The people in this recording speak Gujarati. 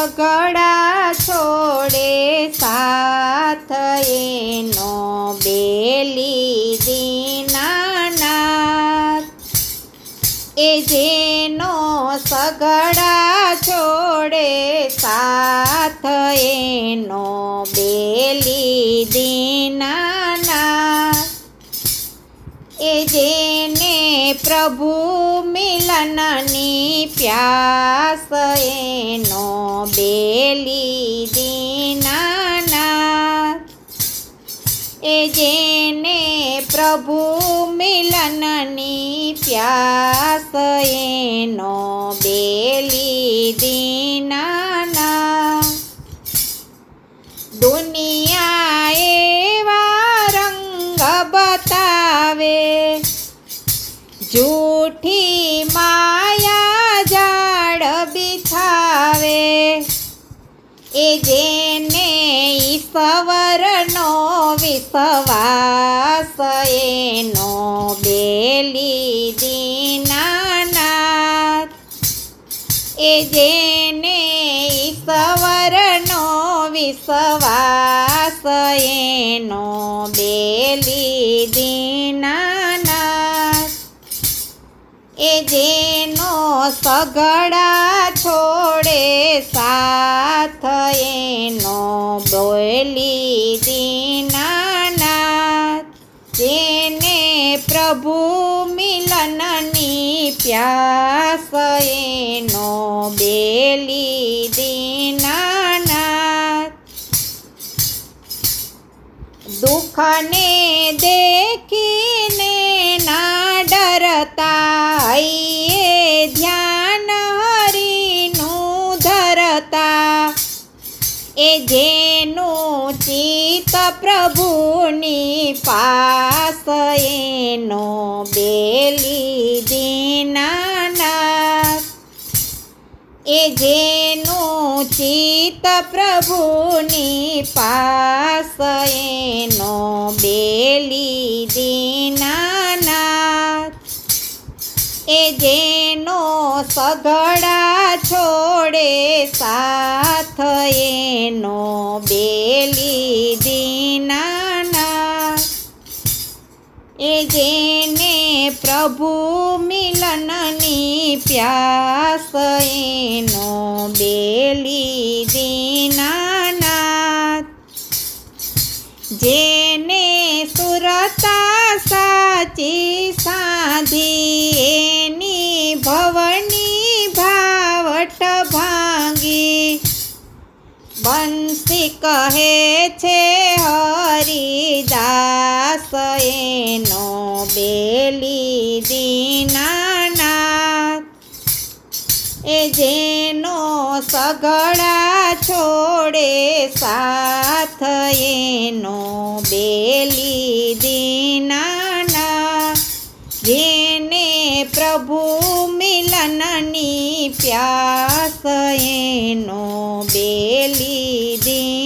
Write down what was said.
સગડા છોડે સાથ એનો બેલી દીનાનાથ એ જેનો સગડા છોડે સાથ એનો બેલી દીનાનાથ એ જેને પ્રભુ મિલનની પ્યાસ એનો બેલી દીનાનાથ એ જેને પ્રભુ મિલનની પ્યાસ એનો બેલી દીનાનાથ દુનિયા એવા રંગ બતાવે જૂઠી માયા જાળ બિછાવે એ જેને ઈશ્વરનો વિશ્વાસ એનો બેલી દીનાનાથ એ જેને ઈશ્વરનો વિશ્વાસ એનો બેલી દીનાનાથ એ જેનો સગડા છોડે સાથ એનો બેલી દીનાનાથ જેને પ્રભુ મિલનની પ્યાસ એનો બેલી દીનાનાથ દુઃખને દેખીને ના ડરતા એ ધ્યાન હરિનું ધરતા એ જેનું ચિત્ત પ્રભુની પાસ એનો બેલી દીનાનાથ એ જેનું ચિત્ત પ્રભુની પાસ એનો બેલી દીનાનાથ એ જેનો સગડા છોડે સાથ એનો બેલી દીનાનાથ એ જેને પ્રભુ મિલનની પ્યાસ એનો બેલી દીનાનાથ જેને સુરતા સાચી સાધી એની ભવની ભાવટ ભાંગી બંસી કહે છે હરિદાસ એનો બેલી દીનાનાથ એ જેનો સગડા છોડે સાથ એનો બેલી દીનાનાથ જેને પ્રભુ મિલનની પ્યાસ એનો બેલી દી